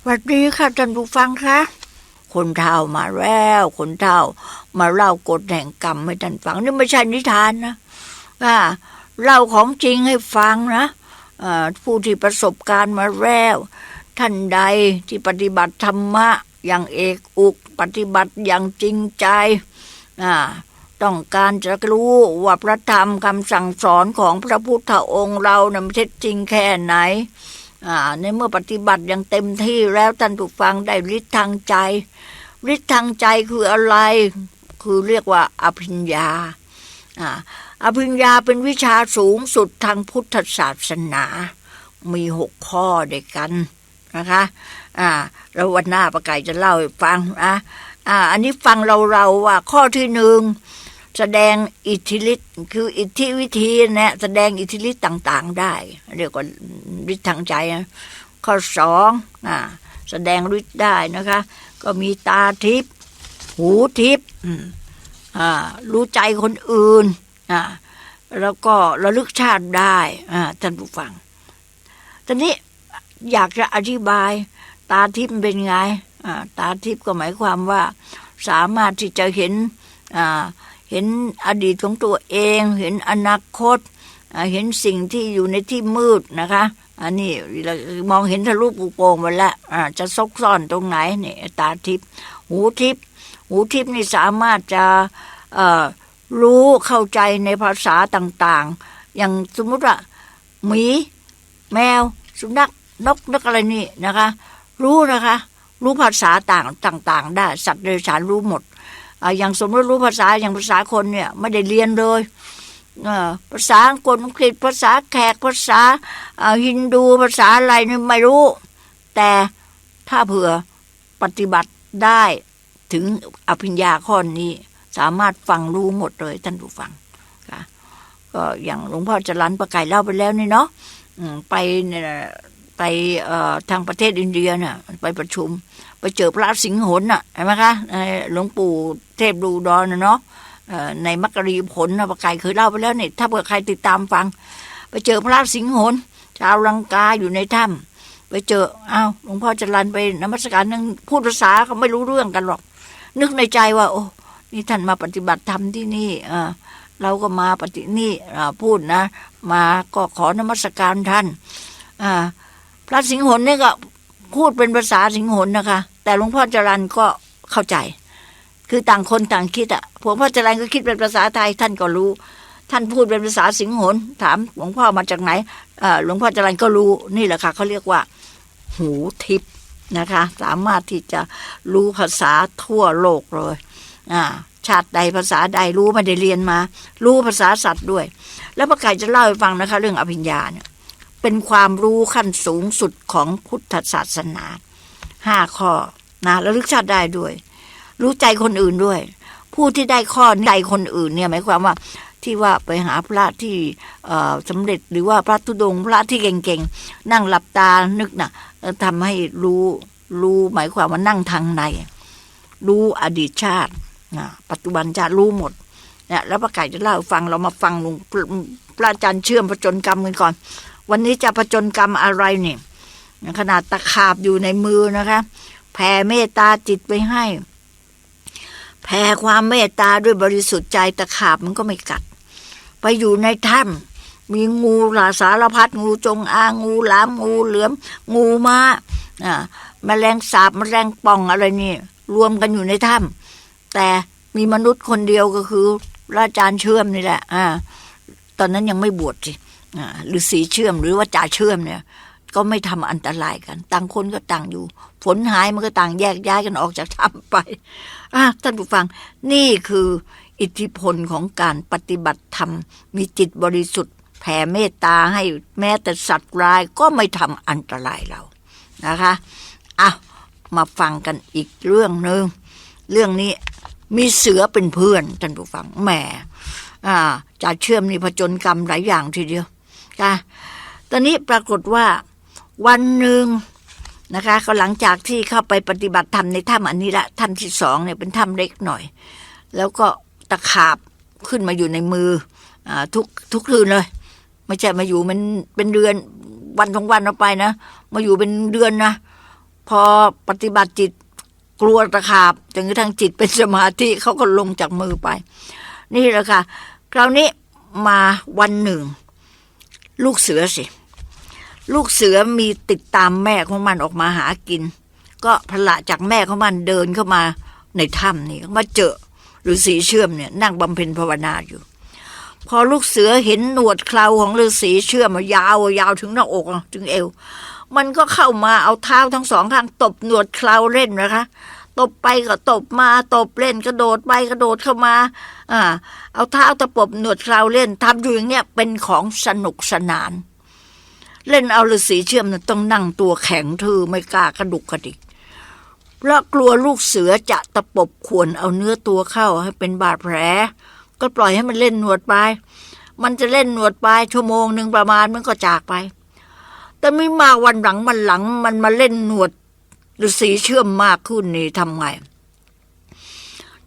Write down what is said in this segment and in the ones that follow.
สวัสดีค่ะท่านผู้ฟังคะคนเฒ่ามาแล้วคนเฒ่ามาเล่ากฎแห่งกรรมให้ท่านฟังนี่ไม่ใช่นิทานนะเล่าของจริงให้ฟังนะผู้ที่ประสบการณ์มาแล้วท่านใดที่ปฏิบัติธรรมะอย่างเอกอุกปฏิบัติอย่างจริงใจต้องการจะรู้ว่าพระธรรมคำสั่งสอนของพระพุทธองค์เรานั้นเท็จจริงแค่ไหนในเมื่อปฏิบัติอย่างเต็มที่แล้วท่านผู้ฟังได้ฤทธิ์ทางใจฤทธิ์ทางใจคืออะไรคือเรียกว่าอภิญญาอภิญญาเป็นวิชาสูงสุดทางพุทธศาสนามี6 ข้อด้วยกันนะคะแล้ววันหน้าป้าไก่จะเล่าให้ฟังอันนี้ฟังเราว่าข้อที่1แสดงอิทธิฤทธิ์คืออิทธิวิธีเนี่ยแสดงอิทธิฤทธิ์ต่างๆได้เรียกว่าฤทธิ์ทางใจนะข้อ2แสดงฤทธิ์ได้นะคะก็มีตาทิพย์หูทิพย์รู้ใจคนอื่นแล้วก็ระลึกชาติได้ท่านผู้ฟังตอนนี้อยากจะอธิบายตาทิพย์เป็นไงตาทิพย์ก็หมายความว่าสามารถที่จะเห็นอดีตของตัวเองเห็นอนาคตเห็นสิ่งที่อยู่ในที่มืดนะคะอันนี้มองเห็นทะลุปูโป่งหมดแล้วจะซกซ่อนตรงไหนนี่ตาทิพย์หูทิพย์นี่สามารถจะรู้เข้าใจในภาษาต่างๆอย่างสมมุติว่าหมีแมวสุนัขนกนักอะไรนี่นะคะรู้นะคะรู้ภาษาต่างได้สัตว์เดรัจฉานรู้หมดอย่างสมมติรู้ภาษาอย่างภาษาคนเนี่ยไม่ได้เรียนเลยภาษาอังกฤษภาษาแขกภาษาฮินดูภาษาอะไรนี่ไม่รู้แต่ถ้าเผื่อปฏิบัติได้ถึงอภิญญาข้อนี้สามารถฟังรู้หมดเลยท่านผู้ฟังก็อย่างหลวงพ่อจรัญป้าไก่เล่าไปแล้วนี่เนาะไปทางประเทศอินเดียน่ะไปประชุมไปเจอพระสิงห์หนน่ะเห็นไหมคะหลวงปู่เทพดูดอนเนาะในมักกรีผลนะป้าไก่เคยเล่าไปแล้วนี่ถ้าเผื่อใครติดตามฟังไปเจอพระสิงห์หนชาวลังกาอยู่ในถ้ำไปเจอหลวงพ่อจรัญไปนมัสการนั่งพูดภาษาเขาไม่รู้เรื่องกันหรอกนึกในใจว่าโอ้นี่ท่านมาปฏิบัติธรรมที่นี่เราก็มาปฏินี่พูดนะมาก็ขอนมัสการท่านพระสิงห์หนนี่ก็พูดเป็นภาษาสิงห์หนนะคะแต่หลวงพ่อจรัญก็เข้าใจคือต่างคนต่างคิดหลวงพ่อจรัญก็คิดเป็นภาษาไทยท่านก็รู้ท่านพูดเป็นภาษาสิงห์หนถามหลวงพ่อมาจากไหนหลวงพ่อจรัญก็รู้นี่แหละค่ะเขาเรียกว่าหูทิพย์นะคะสามารถที่จะรู้ภาษาทั่วโลกเลยชาติใดภาษาใดรู้ไม่ได้เรียนมารู้ภาษาสัตว์ด้วยแล้วป้าไก่จะเล่าให้ฟังนะคะเรื่องอภิญญาเนี่ยเป็นความรู้ขั้นสูงสุดของพุทธศาสนา5 ข้อนะระลึกชาติได้ด้วยรู้ใจคนอื่นด้วยผู้ที่ได้ข้อใจคนอื่นเนี่ยหมายความว่าที่ว่าไปหาพระที่สำเร็จหรือว่าพระธุดงค์พระที่เก่งๆนั่งหลับตานึกนะทำให้รู้หมายความว่านั่งทางในรู้อดีตชาติปัจจุบันชาติรู้หมดเนี่ยแล้วป้าไก่จะเล่าฟังเรามาฟังพระอาจารย์เชื่อมผจญกรรมกันก่อนวันนี้จะผจญกรรมอะไรเนี่ยขนาดตะขาบอยู่ในมือนะคะแผ่เมตตาจิตไปให้แผ่ความเมตตาด้วยบริสุทธิ์ใจตะขาบมันก็ไม่กัดไปอยู่ในถ้ำมีงูหลาสารพัดงูจงอางงูหลามงูเหลือมงูม้าแมลงสาบแมลงป่องอะไรนี่รวมกันอยู่ในถ้ำแต่มีมนุษย์คนเดียวก็คือพระอาจารย์เชื่อมนี่แหละตอนนั้นยังไม่บวชสิหรือสีเชื่อมหรือว่าจ่าเชื่อมเนี่ยก็ไม่ทำอันตรายกันต่างคนก็ต่างอยู่ฝนหายมันก็ต่างแยกย้ายกันออกจากถ้ำไปท่านผู้ฟังนี่คืออิทธิพลของการปฏิบัติธรรมมีจิตบริสุทธิ์แผ่เมตตาให้แม้แต่สัตว์ร้ายก็ไม่ทำอันตรายเรานะคะมาฟังกันอีกเรื่องนึงเรื่องนี้มีเสือเป็นเพื่อนท่านผู้ฟังแหมจ่าเชื่อมนี่ผจญกรรมหลายอย่างทีเดียวตอนนี้ปรากฏว่าวันหนึ่งนะคะก็หลังจากที่เข้าไปปฏิบัติธรรมในถ้ำอันนี้ละถ้ำที่2เนี่ยเป็นถ้ำเล็กหน่อยแล้วก็ตะขาบขึ้นมาอยู่ในมือทุกคืนเลยไม่ใช่มาอยู่มันเป็นเดือนวัน2 วันเอาไปนะมาอยู่เป็นเดือนนะ พอปฏิบัติจิตกลัวตะขาบจนกระทั่งจิตเป็นสมาธิเขาก็ลงจากมือไปนี่แหละค่ะคราวนี้มาวันหนึ่งลูกเสือสิลูกเสือมีติดตามแม่ของมันออกมาหากินก็พละจากแม่ของมันเดินเข้ามาในถ้ำนี่มาเจอฤาษีเชื่อมเนี่ยนั่งบำเพ็ญภาวนาอยู่พอลูกเสือเห็นหนวดเคราของฤาษีเชื่อมยาวถึงหน้าอกถึงเอวมันก็เข้ามาเอาเท้าทั้งสองข้างตบหนวดเคราเล่นนะคะตบไปก็ตบมาตบเล่นกระโดดไปกระโดดเข้ามาเอาเท้าตะปบหนวดเคราเล่นทำอยู่อย่างเงี้ยเป็นของสนุกสนานเล่นเอาฤาษีเชื่อมต้องนั่งตัวแข็งทื่อไม่กล้ากระดุกกระดิกเพราะกลัวลูกเสือจะตะปบข่วนเอาเนื้อตัวเข้าให้เป็นบาดแผลก็ปล่อยให้มันเล่นหนวดไปมันจะเล่นหนวดไปชั่วโมงหนึ่งประมาณมันก็จากไปแต่ไม่มาวันหลังมันมาเล่นหนวดฤาษีเชื่อมมากขึ้นนี่ทำไง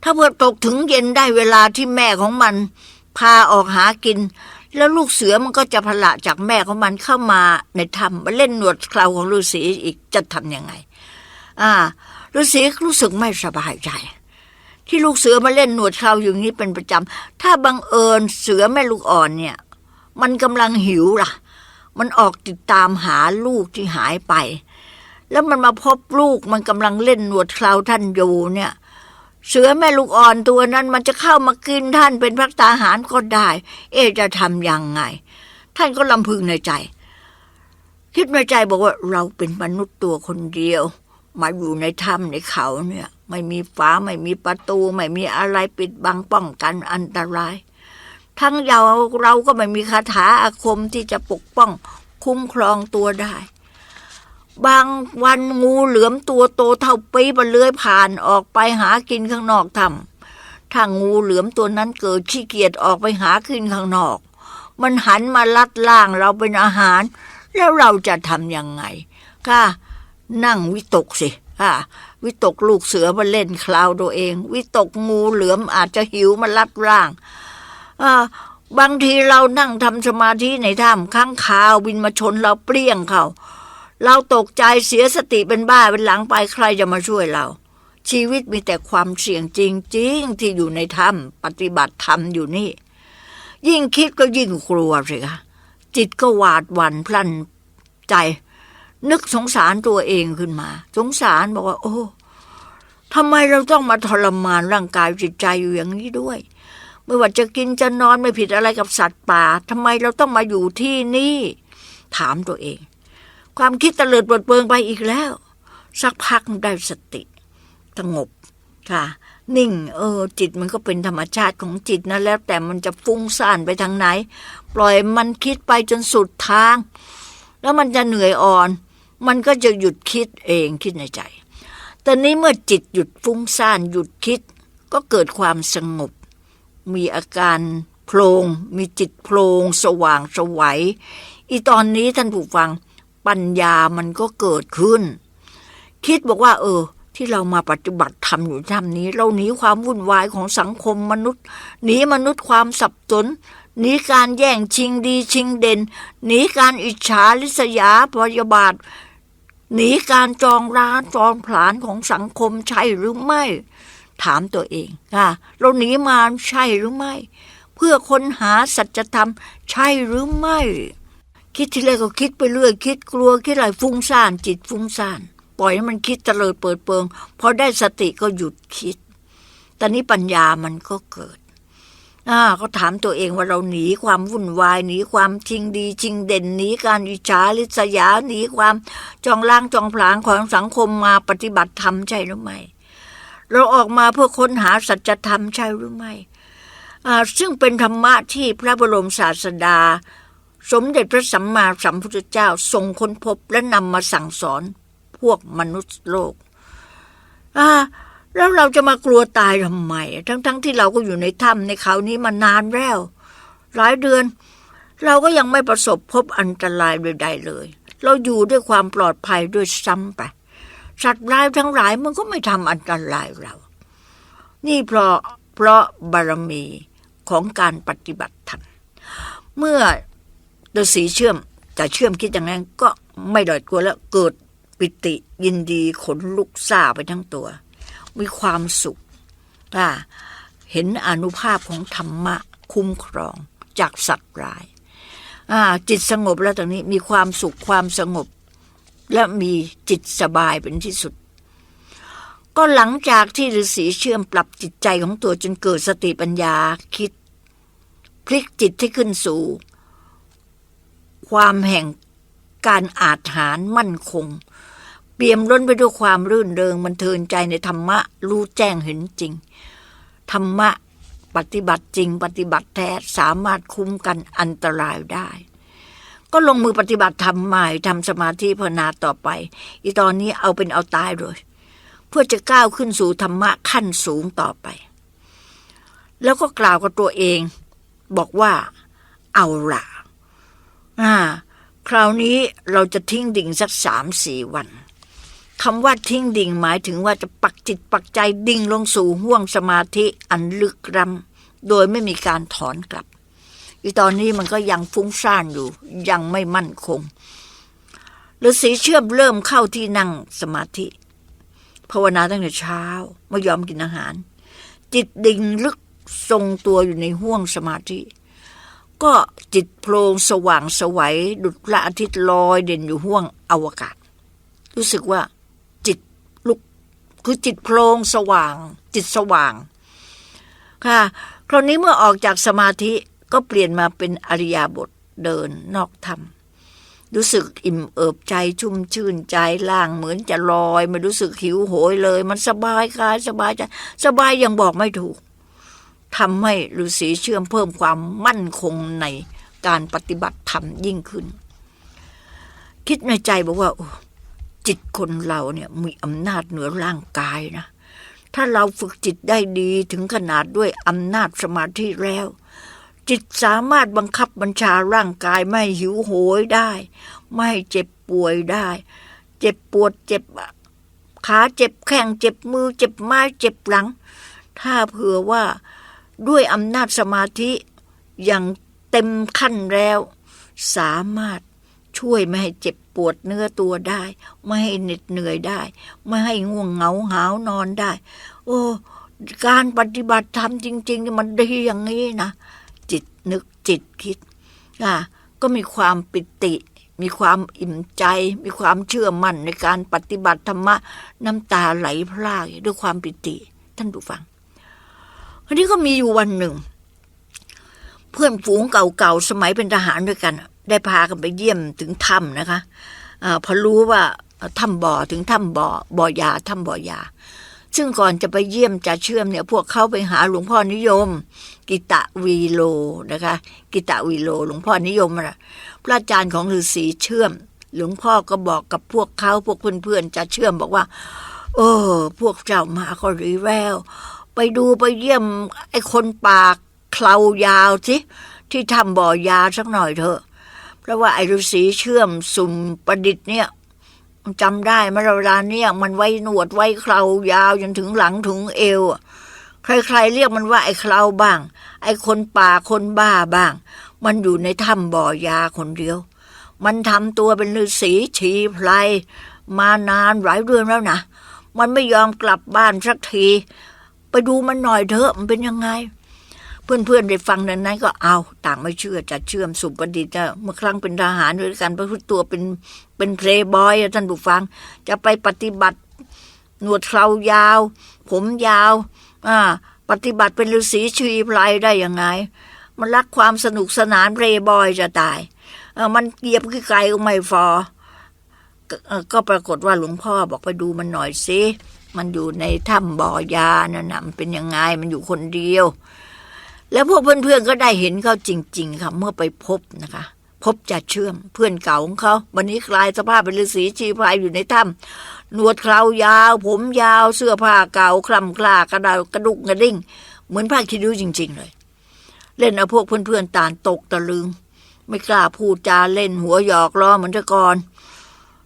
ถ้าเพื่อตกถึงเย็นได้เวลาที่แม่ของมันพาออกหากินแล้วลูกเสือมันก็จะพละจากแม่ของมันเข้ามาในถ้ำมาเล่นหนวดเคราของฤาษีอีกจะทำยังไงฤาษีรู้สึกไม่สบายใจที่ลูกเสือมาเล่นหนวดเคราอย่างนี้เป็นประจำถ้าบังเอิญเสือแม่ลูกอ่อนเนี่ยมันกำลังหิวล่ะมันออกติดตามหาลูกที่หายไปแล้วมันมาพบลูกมันกำลังเล่นหนวดเคราท่านอยู่เนี่ยเสือแม่ลูกอ่อนตัวนั้นมันจะเข้ามากินท่านเป็นภัตตาหารก็ได้จะทำยังไงท่านก็ลำพึงในใจคิดในใจบอกว่าเราเป็นมนุษย์ตัวคนเดียวมาอยู่ในถ้ำในเขาเนี่ยไม่มีฝาไม่มีประตูไม่มีอะไรปิดบังป้องกันอันตรายทั้งเราก็ไม่มีคาถาอาคมที่จะปกป้องคุ้มครองตัวได้บางวันงูเหลือมตัวโตเท่าปี๊บเลื้อยผ่านออกไปหากินข้างนอกถ้ำถ้างูเหลือมตัวนั้นเกิดขี้เกียจออกไปหากินข้างนอกมันหันมาลัดล่างเราเป็นอาหารแล้วเราจะทำยังไงค่ะนั่งวิตกสิวิตกลูกเสือมาเล่นคราวตัวเองวิตกงูเหลือมอาจจะหิวมาลัดร่างบางทีเรานั่งทำสมาธิในถ้ำข้างคาวบินมาชนเราเปรี้ยงเขาเราตกใจเสียสติเป็นบ้าเป็นหลังไปใครจะมาช่วยเราชีวิตมีแต่ความเสี่ยงจริงๆที่อยู่ในถ้ำปฏิบัติธรรมอยู่นี่ยิ่งคิดก็ยิ่งกลัวสิคะจิตก็หวาดหวั่นพลันใจนึกสงสารตัวเองขึ้นมาสงสารบอกว่าโอ้ทำไมเราต้องมาทรมานร่างกายจิตใจอยู่อย่างนี้ด้วยไม่ว่าจะกินจะนอนไม่ผิดอะไรกับสัตว์ป่าทำไมเราต้องมาอยู่ที่นี่ถามตัวเองความคิดตะเลิดเปิดเปิงไปอีกแล้วสักพักได้สติสงบค่ะนิ่งจิตมันก็เป็นธรรมชาติของจิตนะแล้วแต่มันจะฟุ้งซ่านไปทางไหนปล่อยมันคิดไปจนสุดทางแล้วมันจะเหนื่อยอ่อนมันก็จะหยุดคิดเองคิดในใจแต่นี้เมื่อจิตหยุดฟุ้งซ่านหยุดคิดก็เกิดความสงบมีอาการโพลงมีจิตโพลงสว่างไสวอีตอนนี้ท่านผู้ฟังปัญญามันก็เกิดขึ้นคิดบอกว่าที่เรามาปฏิบัติธรรมอยู่ถ้ำนี้เราหนีความวุ่นวายของสังคมมนุษย์หนีมนุษย์ความสับสนหนีการแย่งชิงดีชิงเด่นหนีการอิจฉาริษยาพยาบาทหนีการจองร้านจองผลาญของสังคมใช่หรือไม่ถามตัวเองเราหนีมาใช่หรือไม่เพื่อค้นหาสัจธรรมใช่หรือไม่คิดทีแรกก็คิดไปเรื่อยคิดกลัวคิดอะไรฟุ้งซ่านจิตฟุ้งซ่านปล่อยให้มันคิดเตลิดเปิดเปิงพอได้สติก็หยุดคิดตอนนี้ปัญญามันก็เกิดก็ถามตัวเองว่าเราหนีความวุ่นวายหนีความชิงดีชิงเด่นหนีการอิจฉาริษยาหนีความจองล้างจองผลาญของสังคมมาปฏิบัติธรรมใช่หรือไม่เราออกมาเพื่อค้นหาสัจธรรมใช่หรือไม่ซึ่งเป็นธรรมะที่พระบรมศาสดาสมเด็จพระสัมมาสัมพุทธเจ้าทรงค้นพบและนำมาสั่งสอนพวกมนุษย์โลกแล้วเราจะมากลัวตายทำไมทั้งที่เราก็อยู่ในถ้ำในเขานี้มานานแล้วหลายเดือนเราก็ยังไม่ประสบพบอันตรายใดๆเลยเราอยู่ด้วยความปลอดภัยด้วยซ้ำไปสัตว์ร้ายทั้งหลายมันก็ไม่ทำอันตรายเรานี่เพราะบารมีของการปฏิบัติธรรมเมื่อฤาษีเชื่อมจะเชื่อมคิดอย่างนั้นก็ไม่ดอยกลัวแล้วเกิด ปิติยินดีขนลุกซ่าไปทั้งตัวมีความสุขเห็นอานุภาพของธรรมะคุ้มครองจากสัตว์ร้ายจิตสงบแล้วตอนนี้มีความสุขความสงบและมีจิตสบายเป็นที่สุดก็หลังจากที่ฤาษีเชื่อมปรับจิตใจของตัวจนเกิดสติปัญญาคิดพลิกจิตที่ขึ้นสู่ความแห่งการอาจหารมั่นคงเปี่ยมล้นไปด้วยความรื่นเริงบันเทิงใจในธรรมะรู้แจ้งเห็นจริงธรรมะปฏิบัติจริงปฏิบัติแท้สามารถคุ้มกันอันตรายได้ก็ลงมือปฏิบัติธรรมใหม่ทำสมาธิภาวนาต่อไปอีตอนนี้เอาเป็นเอาตายเลยเพื่อจะก้าวขึ้นสู่ธรรมะขั้นสูงต่อไปแล้วก็กล่าวกับตัวเองบอกว่าเอาล่ะคราวนี้เราจะทิ้งดิ่งสัก 3-4 วันคำว่าทิ้งดิ่งหมายถึงว่าจะปักจิตปักใจดิ่งลงสู่ห้วงสมาธิอันลึกล้ำโดยไม่มีการถอนกลับอีตอนนี้มันก็ยังฟุ้งซ่านอยู่ยังไม่มั่นคงฤาษีเชื่อมเริ่มเข้าที่นั่งสมาธิภาวนาตั้งแต่เช้าไม่ยอมกินอาหารจิตดิ่งลึกทรงตัวอยู่ในห้วงสมาธิก็จิตโพลงสว่างไสวดุจพระอาทิตย์ลอยเด่นอยู่ห้วงอวกาศรู้สึกว่าจิตลุกคือจิตโพลงสว่างจิตสว่างค่ะคราวนี้เมื่อออกจากสมาธิก็เปลี่ยนมาเป็นอริยบทเดินนอกธรรมรู้สึกอิ่มเอิบใจชุ่มชื่นใจล่างเหมือนจะลอยไม่รู้สึกหิวโหยเลยมันสบายกายสบายใจสบายยังบอกไม่ถูกทำให้ฤาษีเชื่อมเพิ่มความมั่นคงในการปฏิบัติธรรมยิ่งขึ้นคิดในใจบอกว่าจิตคนเราเนี่ยมีอำนาจเหนือร่างกายนะถ้าเราฝึกจิตได้ดีถึงขนาดด้วยอำนาจสมาธิแล้วจิตสามารถบังคับบัญชาร่างกายไม่หิวโหยได้ไม่เจ็บป่วยได้เจ็บปวดเจ็บขาเจ็บแข้งเจ็บมือเจ็บไม้เจ็บหลังถ้าเผื่อว่าด้วยอำนาจสมาธิอย่างเต็มขั้นแล้วสามารถช่วยไม่ให้เจ็บปวดเนื้อตัวได้ไม่ให้เหน็ดเหนื่อยได้ไม่ให้ง่วงเหงาหาวนอนได้การปฏิบัติธรรมจริงๆมันดีอย่างนี้นะจิตนึกจิตคิดก็มีความปิติมีความอิ่มใจมีความเชื่อมั่นในการปฏิบัติธรรมะน้ำตาไหลพรากด้วยความปิติท่านผู้ฟังคราวนี้ก็มีอยู่วันหนึ่งเพื่อนฝูงเก่าๆสมัยเป็นทหารด้วยกันได้พากันไปเยี่ยมถึงถ้ำนะคะพอรู้ว่าถ้ำบ่อถึงถ้ำบ่อยาถ้ำบ่อยาซึ่งก่อนจะไปเยี่ยมจ่าเชื่อมเนี่ยพวกเขาไปหาหลวงพ่อนิยมกิตะวีโลนะคะกิตะวีโลหลวงพ่อนิยมนะพระอาจารย์ของฤาษีเชื่อมหลวงพ่อก็บอกกับพวกเขาพวกเพื่อนๆจ่าเชื่อมบอกว่าพวกเจ้ามาก็รีแววไปดูไปเยี่ยมไอ้คนปากเคลายาวสิที่ทำบ่อยาสักหน่อยเถอะเพราะว่าไอ้ฤาษีเชื่อมสุ่มประดิษฐ์เนี่ยจำได้เมื่อเวลาเนี่ยมันไว้หนวดไว้เคลายาวจนถึงหลังถึงเอวใครๆเรียกมันว่าไอ้เคลาบ้างไอ้คนป่าคนบ้าบ้างมันอยู่ในถ้ำบ่อยาคนเดียวมันทำตัวเป็นฤาษีชีไพรมานานหลายเดือนแล้วนะมันไม่ยอมกลับบ้านสักทีไปดูมันหน่อยเถอะมันเป็นยังไงเพื่อนๆได้ฟังดังนั้นก็เอาต่างไม่เชื่อจะเชื่อมสุประดิษฐ์เมื่อครั้งเป็นทหารด้วยกันประพฤติตัวเป็นเพลย์บอยท่านผู้ฟังจะไปปฏิบัติหนวดเครายาวผมยาวปฏิบัติเป็นฤาษีชีไพรได้ยังไงมันรักความสนุกสนานเพลย์บอยจะตายมันเกียบขี้ไก่ก็ไม่ฟอก็ปรากฏว่าหลวงพ่อบอกไปดูมันหน่อยสิมันอยู่ในถ้ำบ่อยานั่นน่ะมันเป็นยังไงมันอยู่คนเดียวแล้วพวกเพื่อนๆก็ได้เห็นเขาจริงๆค่ะเมื่อไปพบนะคะพบจ่าเชื่อมเพื่อนเก่าของเขาวันนี้กลายสภาพเป็นฤาษีชีไพรอยู่ในถ้ำหนวดเครายาวผมยาวเสื้อผ้าเก่าคล่ำคล้ากระดุกกระดิ่งเหมือนผ้าคีริ้วจริงๆเลยเล่นเอาพวกเพื่อนๆต่างตกตะลึงไม่กล้าพูดจาเล่นหัวหยอกล้อเหมือนแต่ก่อน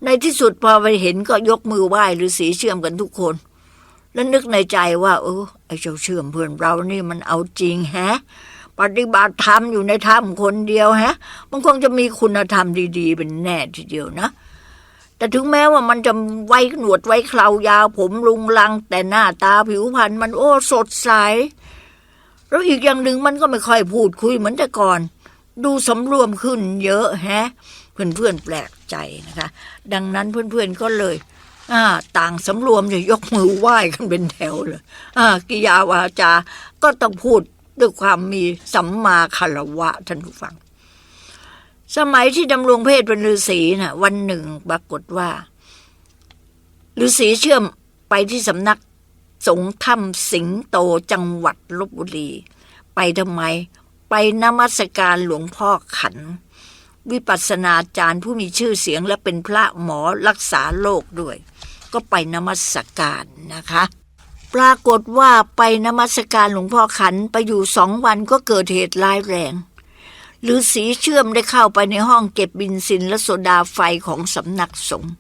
ในที่สุดพอไปเห็นก็ยกมือไหว้ฤาษีเชื่อมกันทุกคนแล้วนึกในใจว่าไอ้เจ้าเชื่อมเพื่อนเรานี่มันเอาจริงแฮะปฏิบัติธรรมอยู่ในถ้ำคนเดียวแฮะมันคงจะมีคุณธรรมดีๆเป็นแน่ทีเดียวนะ แต่ถึงแม้ว่ามันจะไว้หนวดไว้เครายาวผมลุงลังแต่หน้าตาผิวพรรณมันสดใสแล้วอีกอย่างหนึ่งมันก็ไม่ค่อยพูดคุยเหมือนแต่ก่อนดูสำรวมขึ้นเยอะแฮะเพื่อนๆแปลกใจนะคะดังนั้นเพื่อนๆก็เลยต่างสำรวมจะยกมือไหว้กันเป็นแถวเลยกิยาวาจาก็ต้องพูดด้วยความมีสัมมาคารวะท่านผู้ฟังสมัยที่ดำรงเพศเป็นฤาษีน่ะวันหนึ่งปรากฏว่าฤาษีเชื่อมไปที่สำนักสงฆ์ถ้ำสิงโตจังหวัดลพบุรีไปทำไมไปนมัสการหลวงพ่อขันวิปัสสนาจารย์ผู้มีชื่อเสียงและเป็นพระหมอรักษาโรคด้วยก็ไปนมัสการนะคะปรากฏว่าไปนมัสการหลวงพ่อขันไปอยู่2 วันก็เกิดเหตุร้ายแรงฤาษีเชื่อมได้เข้าไปในห้องเก็บบินซินและโซดาไฟของสำนักสงฆ์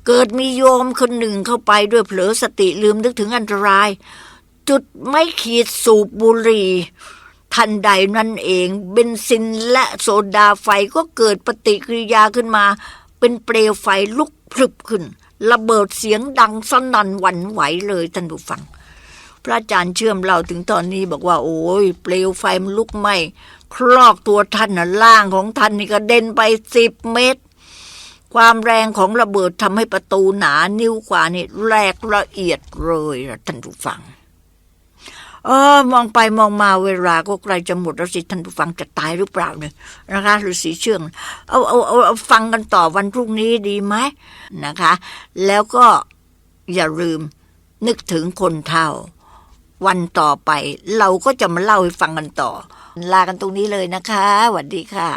เกิดมีโยมคนหนึ่งเข้าไปด้วยเผลอสติลืมนึกถึงอันตรายจุดไม้ขีดสูบบุหรี่ทันใดนั่นเองเบนซินและโซดาไฟก็เกิดปฏิกิริยาขึ้นมาเป็นเปลวไฟลุกพลึบขึ้นระเบิดเสียงดังสนั่นหวั่นไหวเลยท่านผู้ฟังพระอาจารย์เชื่อมเล่าถึงตอนนี้บอกว่าโอ้ยเปลวไฟมันลุกไหม้คลอกตัวท่านล่างของท่านนี่กระเด็นไป10 เมตรความแรงของระเบิดทำให้ประตูหนานิ้วกว่านี่แหลกละเอียดเลยท่านผู้ฟังมองไปมองมาเวลาก็ใกล้จะหมดแล้วสิท่านผู้ฟังจะตายหรือเปล่าเนี่ยนะคะฤาษีเชื่องเอาฟังกันต่อวันพรุ่งนี้ดีไหมนะคะแล้วก็อย่าลืมนึกถึงคนเฒ่าวันต่อไปเราก็จะมาเล่าให้ฟังกันต่อลากันตรงนี้เลยนะคะสวัสดีค่ะ